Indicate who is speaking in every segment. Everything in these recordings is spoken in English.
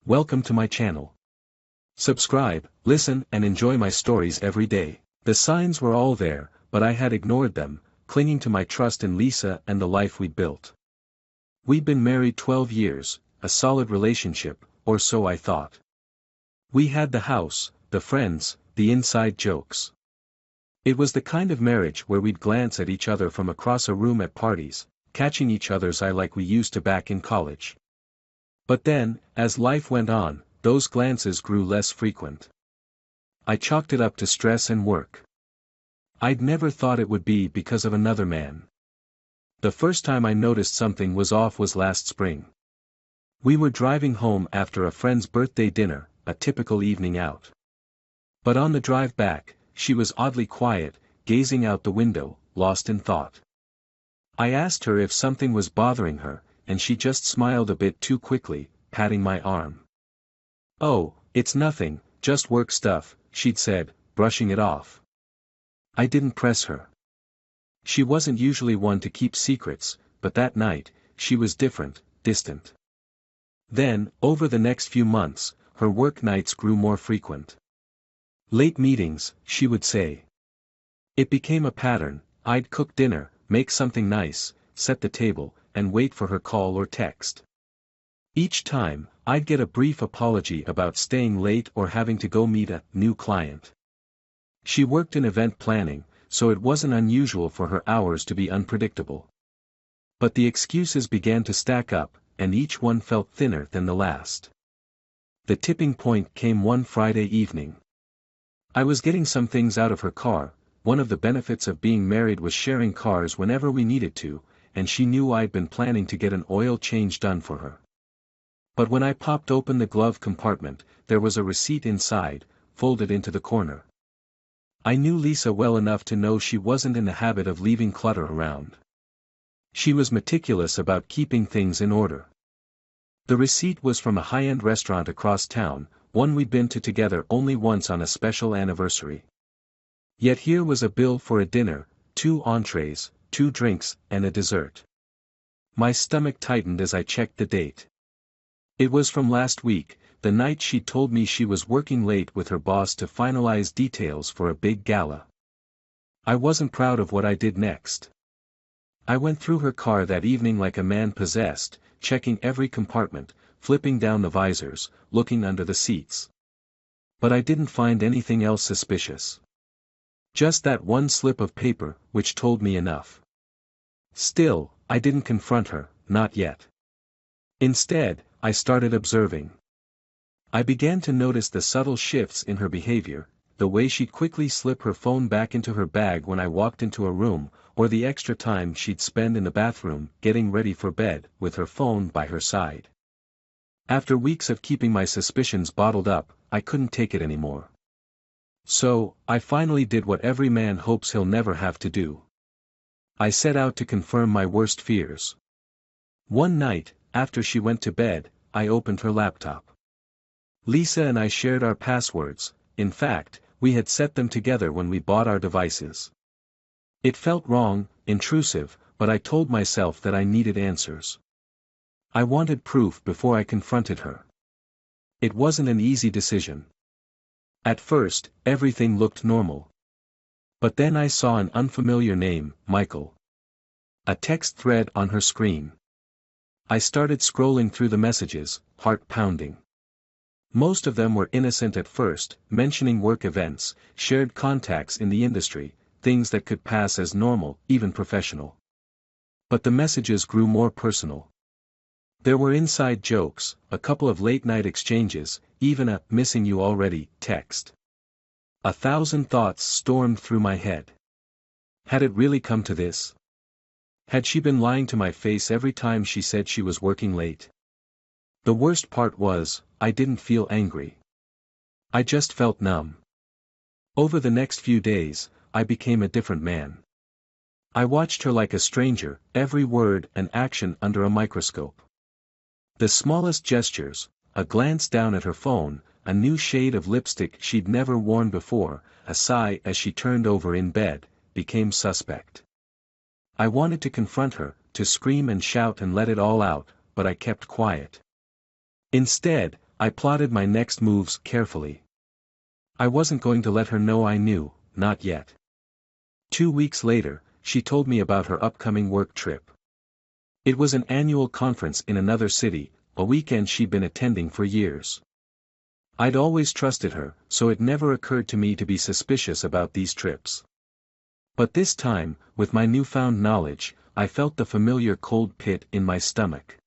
Speaker 1: Welcome to my channel. Subscribe, listen and enjoy my stories every day. The signs were all there, but I had ignored them, clinging to my trust in Lisa and the life we'd built. We'd been married 12 years, a solid relationship, or so I thought. We had the house, the friends, the inside jokes. It was the kind of marriage where we'd glance at each other from across a room at parties, catching each other's eye like we used to back in college. But then, as life went on, those glances grew less frequent. I chalked it up to stress and work. I'd never thought it would be because of another man. The first time I noticed something was off was last spring. We were driving home after a friend's birthday dinner, a typical evening out. But on the drive back, she was oddly quiet, gazing out the window, lost in thought. I asked her if something was bothering her, and she just smiled a bit too quickly, patting my arm. "Oh, it's nothing, just work stuff," she'd said, brushing it off. I didn't press her. She wasn't usually one to keep secrets, but that night, she was different, distant. Then, over the next few months, her work nights grew more frequent. Late meetings, she would say. It became a pattern. I'd cook dinner, make something nice, set the table, and wait for her call or text. Each time, I'd get a brief apology about staying late or having to go meet a new client. She worked in event planning, so it wasn't unusual for her hours to be unpredictable. But the excuses began to stack up, and each one felt thinner than the last. The tipping point came one Friday evening. I was getting some things out of her car. One of the benefits of being married was sharing cars whenever we needed to, and she knew I'd been planning to get an oil change done for her. But when I popped open the glove compartment, there was a receipt inside, folded into the corner. I knew Lisa well enough to know she wasn't in the habit of leaving clutter around. She was meticulous about keeping things in order. The receipt was from a high-end restaurant across town, one we'd been to together only once on a special anniversary. Yet here was a bill for a dinner, 2 entrees, 2 drinks, and a dessert. My stomach tightened as I checked the date. It was from last week, the night she told me she was working late with her boss to finalize details for a big gala. I wasn't proud of what I did next. I went through her car that evening like a man possessed, checking every compartment, flipping down the visors, looking under the seats. But I didn't find anything else suspicious. Just that one slip of paper, which told me enough. Still, I didn't confront her, not yet. Instead, I started observing. I began to notice the subtle shifts in her behavior, the way she'd quickly slip her phone back into her bag when I walked into a room, or the extra time she'd spend in the bathroom, getting ready for bed, with her phone by her side. After weeks of keeping my suspicions bottled up, I couldn't take it anymore. So, I finally did what every man hopes he'll never have to do. I set out to confirm my worst fears. One night, after she went to bed, I opened her laptop. Lisa and I shared our passwords. In fact, we had set them together when we bought our devices. It felt wrong, intrusive, but I told myself that I needed answers. I wanted proof before I confronted her. It wasn't an easy decision. At first, everything looked normal. But then I saw an unfamiliar name, Michael. A text thread on her screen. I started scrolling through the messages, heart pounding. Most of them were innocent at first, mentioning work events, shared contacts in the industry, things that could pass as normal, even professional. But the messages grew more personal. There were inside jokes, a couple of late-night exchanges, even a "missing you already" text. 1,000 thoughts stormed through my head. Had it really come to this? Had she been lying to my face every time she said she was working late? The worst part was, I didn't feel angry. I just felt numb. Over the next few days, I became a different man. I watched her like a stranger, every word and action under a microscope. The smallest gestures, a glance down at her phone, a new shade of lipstick she'd never worn before, a sigh as she turned over in bed, became suspect. I wanted to confront her, to scream and shout and let it all out, but I kept quiet. Instead, I plotted my next moves carefully. I wasn't going to let her know I knew, not yet. 2 weeks later, she told me about her upcoming work trip. It was an annual conference in another city, a weekend she'd been attending for years. I'd always trusted her, so it never occurred to me to be suspicious about these trips. But this time, with my newfound knowledge, I felt the familiar cold pit in my stomach.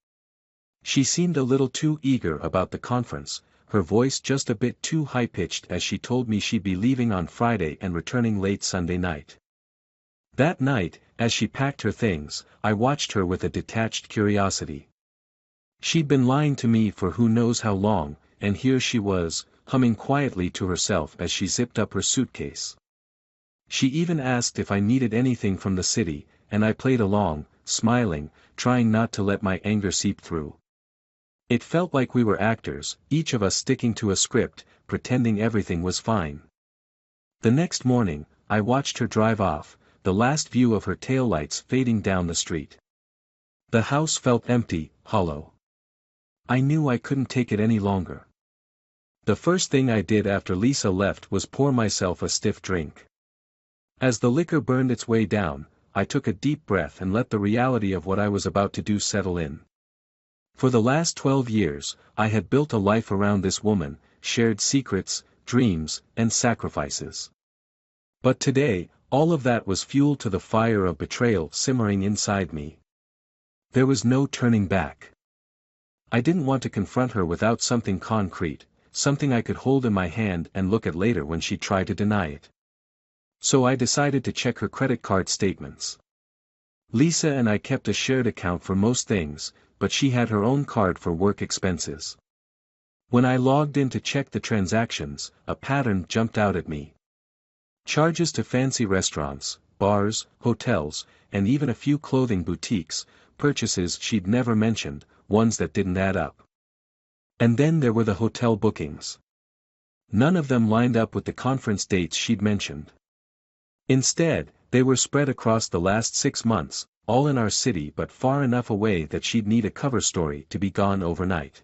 Speaker 1: She seemed a little too eager about the conference, her voice just a bit too high-pitched as she told me she'd be leaving on Friday and returning late Sunday night. That night, as she packed her things, I watched her with a detached curiosity. She'd been lying to me for who knows how long, and here she was, humming quietly to herself as she zipped up her suitcase. She even asked if I needed anything from the city, and I played along, smiling, trying not to let my anger seep through. It felt like we were actors, each of us sticking to a script, pretending everything was fine. The next morning, I watched her drive off, the last view of her taillights fading down the street. The house felt empty, hollow. I knew I couldn't take it any longer. The first thing I did after Lisa left was pour myself a stiff drink. As the liquor burned its way down, I took a deep breath and let the reality of what I was about to do settle in. For the last 12 years, I had built a life around this woman, shared secrets, dreams, and sacrifices. But today, all of that was fuel to the fire of betrayal simmering inside me. There was no turning back. I didn't want to confront her without something concrete, something I could hold in my hand and look at later when she tried to deny it. So I decided to check her credit card statements. Lisa and I kept a shared account for most things, but she had her own card for work expenses. When I logged in to check the transactions, a pattern jumped out at me. Charges to fancy restaurants, bars, hotels, and even a few clothing boutiques, purchases she'd never mentioned, ones that didn't add up. And then there were the hotel bookings. None of them lined up with the conference dates she'd mentioned. Instead, they were spread across the last 6 months, all in our city but far enough away that she'd need a cover story to be gone overnight.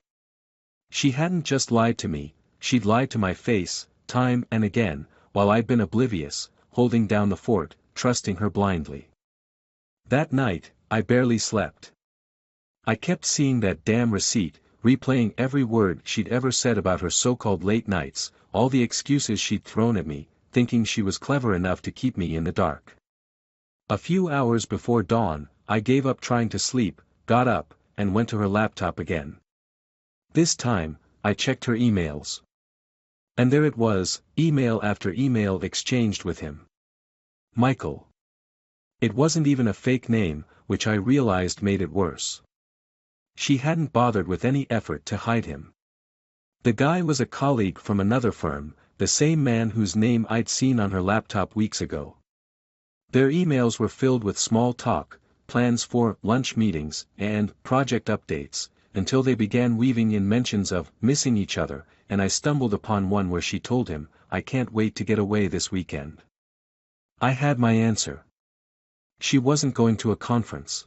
Speaker 1: She hadn't just lied to me, she'd lied to my face, time and again, while I'd been oblivious, holding down the fort, trusting her blindly. That night, I barely slept. I kept seeing that damn receipt, replaying every word she'd ever said about her so-called late nights, all the excuses she'd thrown at me, thinking she was clever enough to keep me in the dark. A few hours before dawn, I gave up trying to sleep, got up, and went to her laptop again. This time, I checked her emails. And there it was, email after email exchanged with him. Michael. It wasn't even a fake name, which I realized made it worse. She hadn't bothered with any effort to hide him. The guy was a colleague from another firm, the same man whose name I'd seen on her laptop weeks ago. Their emails were filled with small talk, plans for lunch meetings, and project updates, until they began weaving in mentions of missing each other, and I stumbled upon one where she told him, "I can't wait to get away this weekend." I had my answer. She wasn't going to a conference.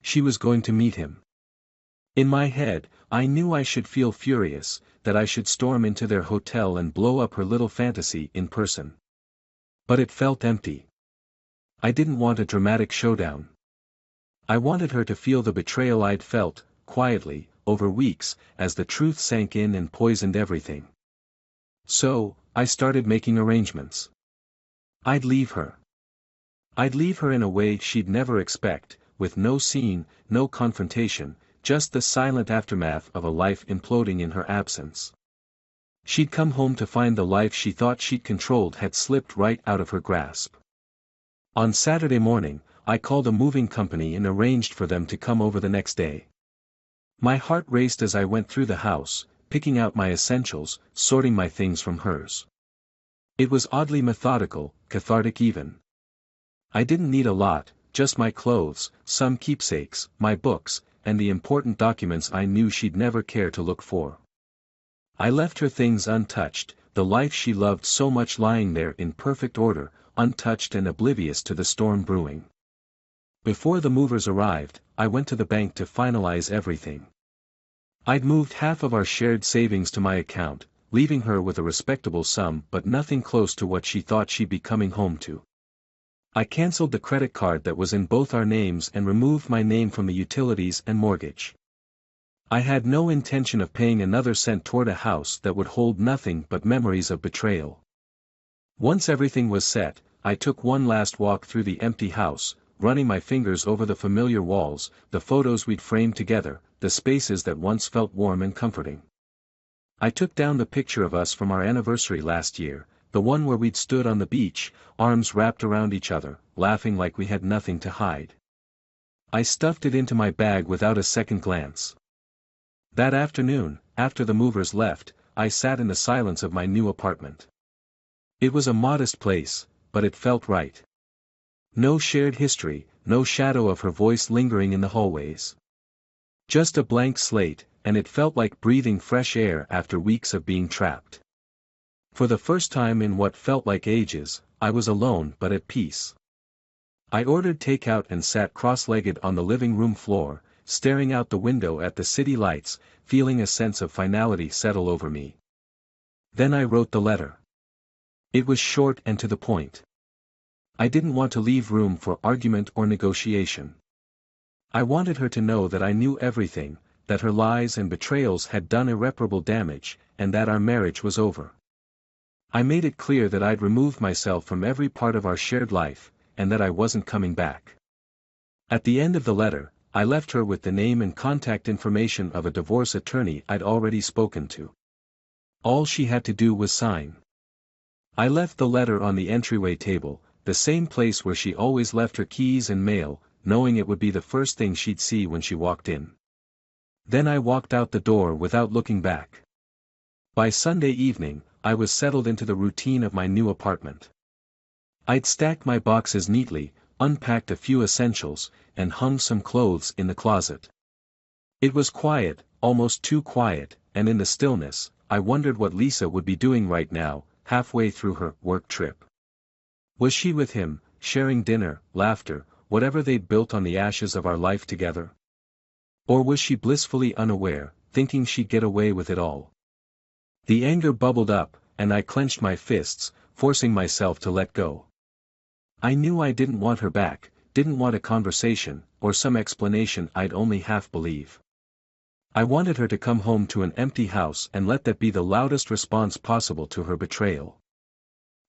Speaker 1: She was going to meet him. In my head, I knew I should feel furious, that I should storm into their hotel and blow up her little fantasy in person. But it felt empty. I didn't want a dramatic showdown. I wanted her to feel the betrayal I'd felt, quietly, over weeks, as the truth sank in and poisoned everything. So, I started making arrangements. I'd leave her. I'd leave her in a way she'd never expect, with no scene, no confrontation, just the silent aftermath of a life imploding in her absence. She'd come home to find the life she thought she'd controlled had slipped right out of her grasp. On Saturday morning, I called a moving company and arranged for them to come over the next day. My heart raced as I went through the house, picking out my essentials, sorting my things from hers. It was oddly methodical, cathartic even. I didn't need a lot, just my clothes, some keepsakes, my books, and the important documents I knew she'd never care to look for. I left her things untouched, the life she loved so much lying there in perfect order, untouched and oblivious to the storm brewing. Before the movers arrived, I went to the bank to finalize everything. I'd moved half of our shared savings to my account, leaving her with a respectable sum but nothing close to what she thought she'd be coming home to. I cancelled the credit card that was in both our names and removed my name from the utilities and mortgage. I had no intention of paying another cent toward a house that would hold nothing but memories of betrayal. Once everything was set, I took one last walk through the empty house, running my fingers over the familiar walls, the photos we'd framed together, the spaces that once felt warm and comforting. I took down the picture of us from our anniversary last year, the one where we'd stood on the beach, arms wrapped around each other, laughing like we had nothing to hide. I stuffed it into my bag without a second glance. That afternoon, after the movers left, I sat in the silence of my new apartment. It was a modest place, but it felt right. No shared history, no shadow of her voice lingering in the hallways. Just a blank slate, and it felt like breathing fresh air after weeks of being trapped. For the first time in what felt like ages, I was alone but at peace. I ordered takeout and sat cross-legged on the living room floor, staring out the window at the city lights, feeling a sense of finality settle over me. Then I wrote the letter. It was short and to the point. I didn't want to leave room for argument or negotiation. I wanted her to know that I knew everything, that her lies and betrayals had done irreparable damage, and that our marriage was over. I made it clear that I'd removed myself from every part of our shared life, and that I wasn't coming back. At the end of the letter, I left her with the name and contact information of a divorce attorney I'd already spoken to. All she had to do was sign. I left the letter on the entryway table, the same place where she always left her keys and mail, knowing it would be the first thing she'd see when she walked in. Then I walked out the door without looking back. By Sunday evening, I was settled into the routine of my new apartment. I'd stacked my boxes neatly, unpacked a few essentials, and hung some clothes in the closet. It was quiet, almost too quiet, and in the stillness, I wondered what Lisa would be doing right now, halfway through her work trip. Was she with him, sharing dinner, laughter, whatever they'd built on the ashes of our life together? Or was she blissfully unaware, thinking she'd get away with it all? The anger bubbled up, and I clenched my fists, forcing myself to let go. I knew I didn't want her back, didn't want a conversation, or some explanation I'd only half believe. I wanted her to come home to an empty house and let that be the loudest response possible to her betrayal.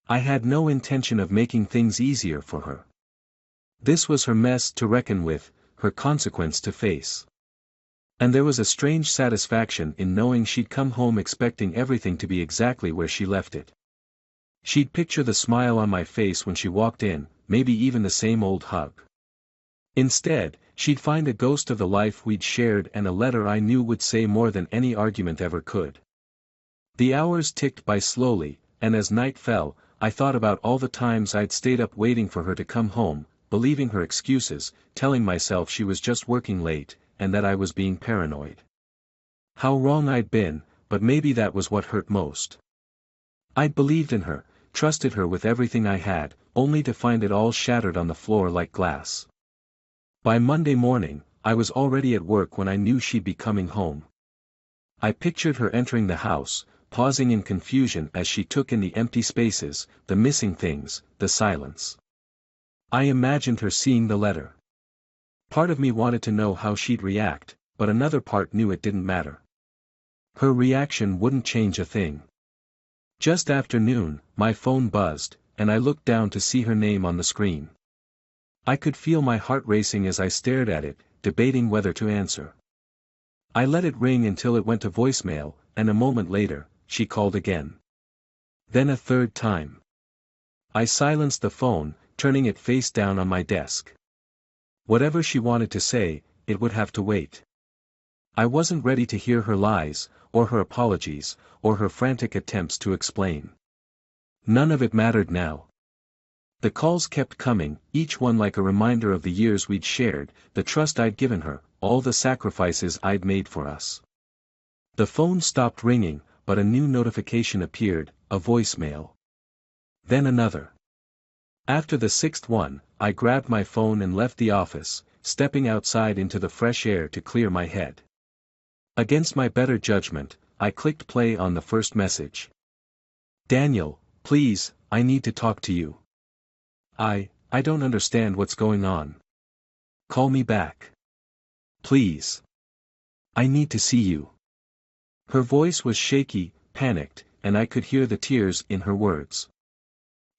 Speaker 1: I had no intention of making things easier for her. This was her mess to reckon with, her consequence to face. And there was a strange satisfaction in knowing she'd come home expecting everything to be exactly where she left it. She'd picture the smile on my face when she walked in, maybe even the same old hug. Instead, she'd find a ghost of the life we'd shared and a letter I knew would say more than any argument ever could. The hours ticked by slowly, and as night fell, I thought about all the times I'd stayed up waiting for her to come home, believing her excuses, telling myself she was just working late, and that I was being paranoid. How wrong I'd been, but maybe that was what hurt most. I'd believed in her, trusted her with everything I had, only to find it all shattered on the floor like glass. By Monday morning, I was already at work when I knew she'd be coming home. I pictured her entering the house, pausing in confusion as she took in the empty spaces, the missing things, the silence. I imagined her seeing the letter. Part of me wanted to know how she'd react, but another part knew it didn't matter. Her reaction wouldn't change a thing. Just after noon, my phone buzzed, and I looked down to see her name on the screen. I could feel my heart racing as I stared at it, debating whether to answer. I let it ring until it went to voicemail, and a moment later, she called again. Then a third time. I silenced the phone, turning it face down on my desk. Whatever she wanted to say, it would have to wait. I wasn't ready to hear her lies, or her apologies, or her frantic attempts to explain. None of it mattered now. The calls kept coming, each one like a reminder of the years we'd shared, the trust I'd given her, all the sacrifices I'd made for us. The phone stopped ringing, but a new notification appeared, a voicemail. Then another. After the sixth one, I grabbed my phone and left the office, stepping outside into the fresh air to clear my head. Against my better judgment, I clicked play on the first message. Daniel, please, I need to talk to you. I don't understand what's going on. Call me back. Please. I need to see you. Her voice was shaky, panicked, and I could hear the tears in her words.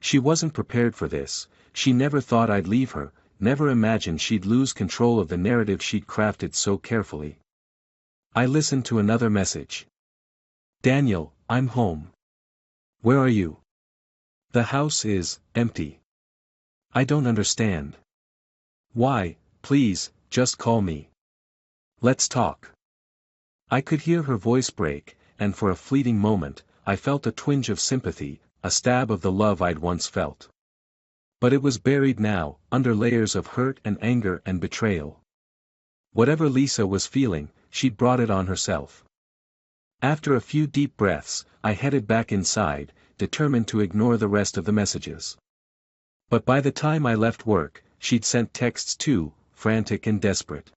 Speaker 1: She wasn't prepared for this. She never thought I'd leave her, never imagined she'd lose control of the narrative she'd crafted so carefully. I listened to another message. Daniel, I'm home. Where are you? The house is empty. I don't understand. Why, please, just call me. Let's talk. I could hear her voice break, and for a fleeting moment, I felt a twinge of sympathy, a stab of the love I'd once felt. But it was buried now, under layers of hurt and anger and betrayal. Whatever Lisa was feeling, she'd brought it on herself. After a few deep breaths, I headed back inside, determined to ignore the rest of the messages. But by the time I left work, she'd sent texts too, frantic and desperate.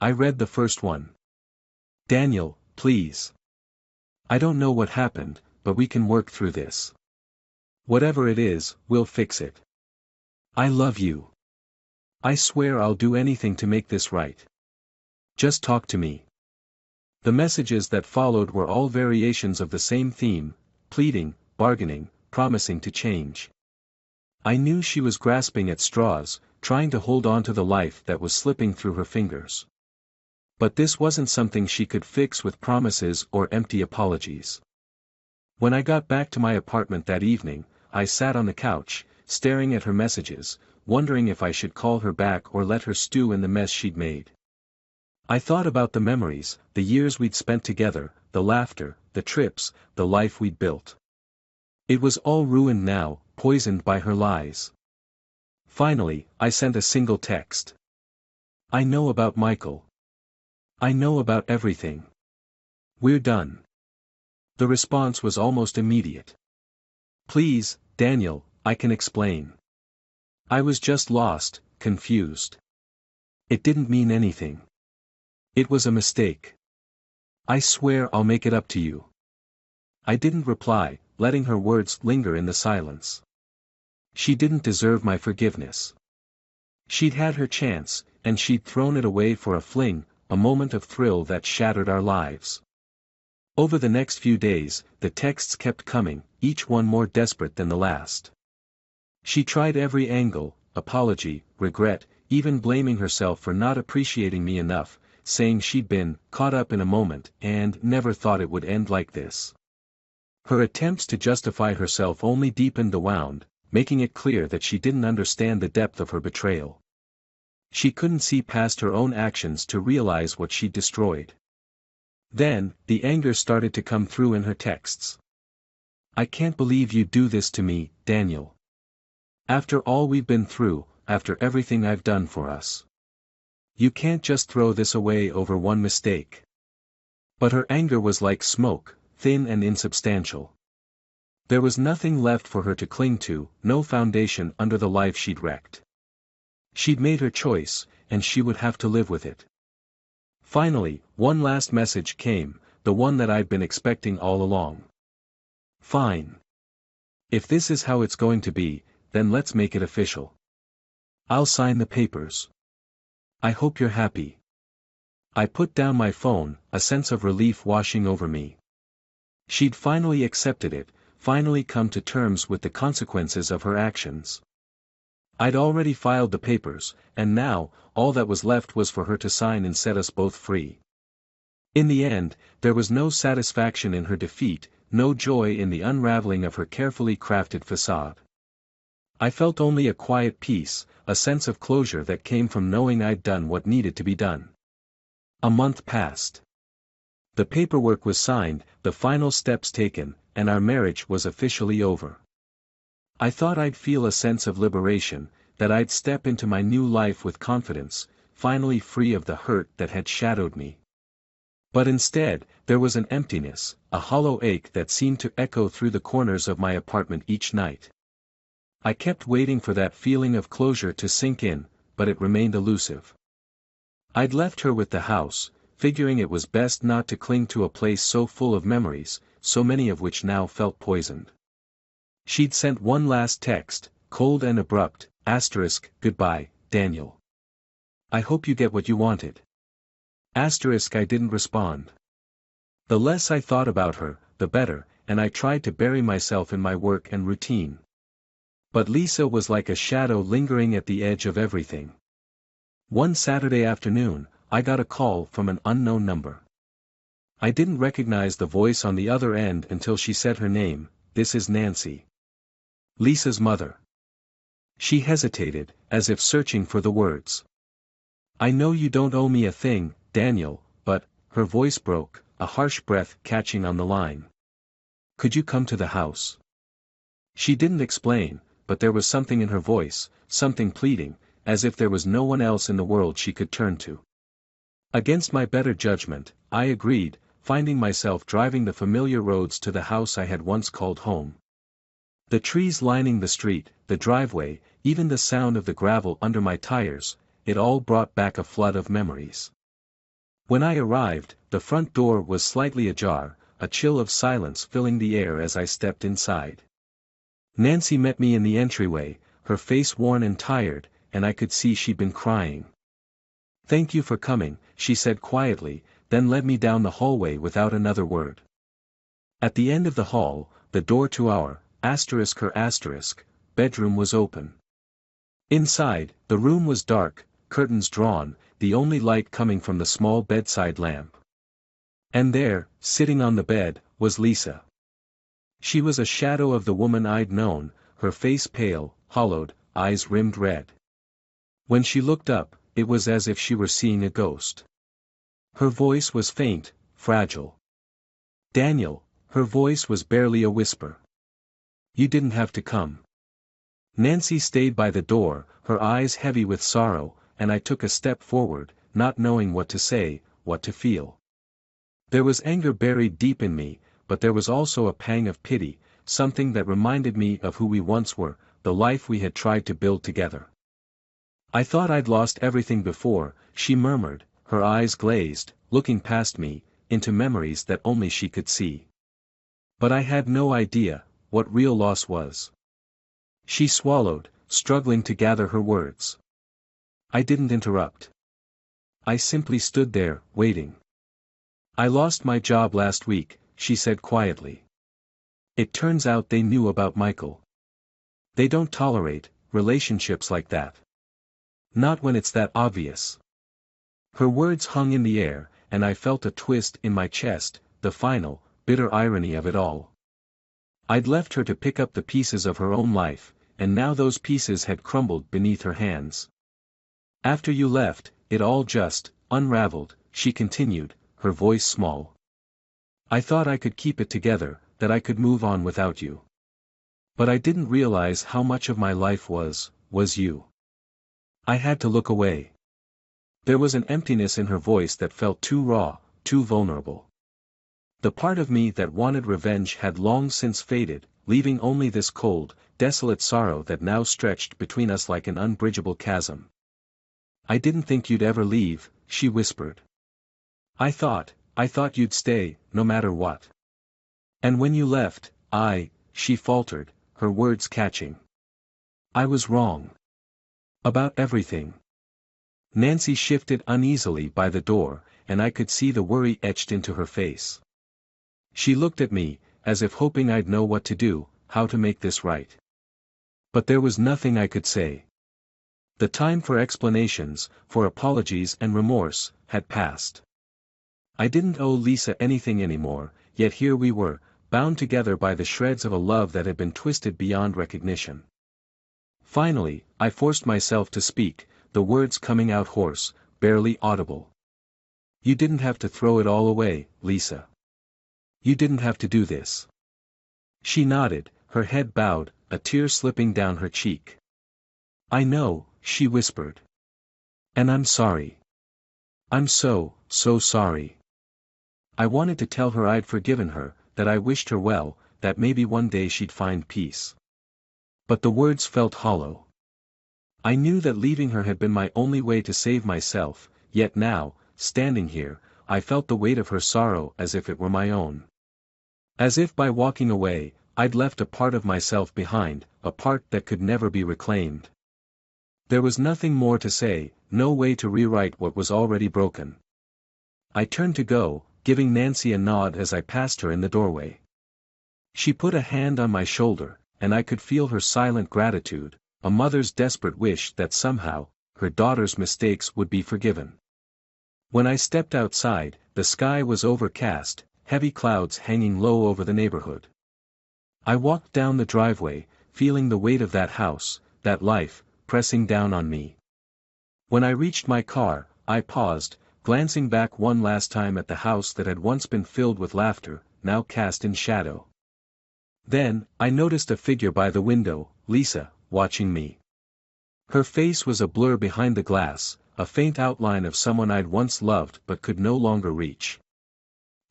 Speaker 1: I read the first one. Daniel, please. I don't know what happened, but we can work through this. Whatever it is, we'll fix it. I love you. I swear I'll do anything to make this right. Just talk to me. The messages that followed were all variations of the same theme, pleading, bargaining, promising to change. I knew she was grasping at straws, trying to hold on to the life that was slipping through her fingers. But this wasn't something she could fix with promises or empty apologies. When I got back to my apartment that evening, I sat on the couch, staring at her messages, wondering if I should call her back or let her stew in the mess she'd made. I thought about the memories, the years we'd spent together, the laughter, the trips, the life we'd built. It was all ruined now, poisoned by her lies. Finally, I sent a single text. I know about Michael. I know about everything. We're done. The response was almost immediate. Please, Daniel, I can explain. I was just lost, confused. It didn't mean anything. It was a mistake. I swear I'll make it up to you. I didn't reply, letting her words linger in the silence. She didn't deserve my forgiveness. She'd had her chance, and she'd thrown it away for a fling, a moment of thrill that shattered our lives. Over the next few days, the texts kept coming, each one more desperate than the last. She tried every angle, apology, regret, even blaming herself for not appreciating me enough, saying she'd been caught up in a moment and never thought it would end like this. Her attempts to justify herself only deepened the wound, making it clear that she didn't understand the depth of her betrayal. She couldn't see past her own actions to realize what she'd destroyed. Then, the anger started to come through in her texts. I can't believe you'd do this to me, Daniel. After all we've been through, after everything I've done for us. You can't just throw this away over one mistake. But her anger was like smoke, thin and insubstantial. There was nothing left for her to cling to, no foundation under the life she'd wrecked. She'd made her choice, and she would have to live with it. Finally, one last message came, the one that I'd been expecting all along. Fine. If this is how it's going to be, then let's make it official. I'll sign the papers. I hope you're happy. I put down my phone, a sense of relief washing over me. She'd finally accepted it, finally come to terms with the consequences of her actions. I'd already filed the papers, and now, all that was left was for her to sign and set us both free. In the end, there was no satisfaction in her defeat, no joy in the unraveling of her carefully crafted facade. I felt only a quiet peace, a sense of closure that came from knowing I'd done what needed to be done. A month passed. The paperwork was signed, the final steps taken, and our marriage was officially over. I thought I'd feel a sense of liberation, that I'd step into my new life with confidence, finally free of the hurt that had shadowed me. But instead, there was an emptiness, a hollow ache that seemed to echo through the corners of my apartment each night. I kept waiting for that feeling of closure to sink in, but it remained elusive. I'd left her with the house, figuring it was best not to cling to a place so full of memories, so many of which now felt poisoned. She'd sent one last text, cold and abrupt, "Goodbye, Daniel. I hope you get what you wanted." I didn't respond. The less I thought about her, the better, and I tried to bury myself in my work and routine. But Lisa was like a shadow lingering at the edge of everything. One Saturday afternoon, I got a call from an unknown number. I didn't recognize the voice on the other end until she said her name. "This is Nancy. Lisa's mother." She hesitated, as if searching for the words. "I know you don't owe me a thing, Daniel, but," her voice broke, a harsh breath catching on the line. "Could you come to the house?" She didn't explain, but there was something in her voice, something pleading, as if there was no one else in the world she could turn to. Against my better judgment, I agreed, finding myself driving the familiar roads to the house I had once called home. The trees lining the street, the driveway, even the sound of the gravel under my tires, it all brought back a flood of memories. When I arrived, the front door was slightly ajar, a chill of silence filling the air as I stepped inside. Nancy met me in the entryway, her face worn and tired, and I could see she'd been crying. "Thank you for coming," she said quietly, then led me down the hallway without another word. At the end of the hall, the door to our bedroom was open. Inside, the room was dark, curtains drawn, the only light coming from the small bedside lamp. And there, sitting on the bed, was Lisa. She was a shadow of the woman I'd known, her face pale, hollowed, eyes rimmed red. When she looked up, it was as if she were seeing a ghost. Her voice was faint, fragile. "Daniel," her voice was barely a whisper. "You didn't have to come." Nancy stayed by the door, her eyes heavy with sorrow, and I took a step forward, not knowing what to say, what to feel. There was anger buried deep in me, but there was also a pang of pity, something that reminded me of who we once were, the life we had tried to build together. "I thought I'd lost everything before," she murmured, her eyes glazed, looking past me, into memories that only she could see. "But I had no idea what real loss was." She swallowed, struggling to gather her words. I didn't interrupt. I simply stood there, waiting. "I lost my job last week," she said quietly. "It turns out they knew about Michael. They don't tolerate relationships like that. Not when it's that obvious." Her words hung in the air, and I felt a twist in my chest, the final, bitter irony of it all. I'd left her to pick up the pieces of her own life, and now those pieces had crumbled beneath her hands. "After you left, it all just unraveled," she continued, her voice small. "I thought I could keep it together, that I could move on without you. But I didn't realize how much of my life was you. I had to look away." There was an emptiness in her voice that felt too raw, too vulnerable. The part of me that wanted revenge had long since faded, leaving only this cold, desolate sorrow that now stretched between us like an unbridgeable chasm. "I didn't think you'd ever leave," she whispered. I thought you'd stay, no matter what. And when you left, she faltered, her words catching. "I was wrong. About everything." Nancy shifted uneasily by the door, and I could see the worry etched into her face. She looked at me, as if hoping I'd know what to do, how to make this right. But there was nothing I could say. The time for explanations, for apologies and remorse, had passed. I didn't owe Lisa anything anymore, yet here we were, bound together by the shreds of a love that had been twisted beyond recognition. Finally, I forced myself to speak, the words coming out hoarse, barely audible. "You didn't have to throw it all away, Lisa. You didn't have to do this." She nodded, her head bowed, a tear slipping down her cheek. "I know," she whispered. "And I'm sorry. I'm so sorry." I wanted to tell her I'd forgiven her, that I wished her well, that maybe one day she'd find peace. But the words felt hollow. I knew that leaving her had been my only way to save myself, yet now, standing here, I felt the weight of her sorrow as if it were my own. As if by walking away, I'd left a part of myself behind, a part that could never be reclaimed. There was nothing more to say, no way to rewrite what was already broken. I turned to go, giving Nancy a nod as I passed her in the doorway. She put a hand on my shoulder, and I could feel her silent gratitude, a mother's desperate wish that somehow, her daughter's mistakes would be forgiven. When I stepped outside, the sky was overcast, heavy clouds hanging low over the neighborhood. I walked down the driveway, feeling the weight of that house, that life, pressing down on me. When I reached my car, I paused, glancing back one last time at the house that had once been filled with laughter, now cast in shadow. Then, I noticed a figure by the window, Lisa, watching me. Her face was a blur behind the glass, a faint outline of someone I'd once loved but could no longer reach.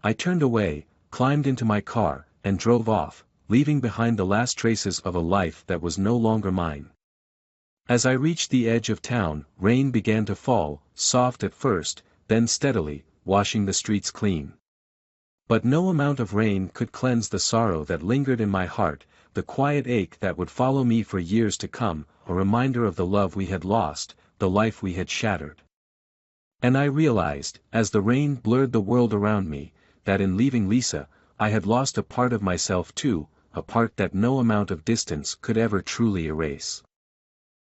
Speaker 1: I turned away, climbed into my car, and drove off, leaving behind the last traces of a life that was no longer mine. As I reached the edge of town, rain began to fall, soft at first, then steadily, washing the streets clean. But no amount of rain could cleanse the sorrow that lingered in my heart, the quiet ache that would follow me for years to come, a reminder of the love we had lost, the life we had shattered. And I realized, as the rain blurred the world around me, that in leaving Lisa, I had lost a part of myself too, a part that no amount of distance could ever truly erase.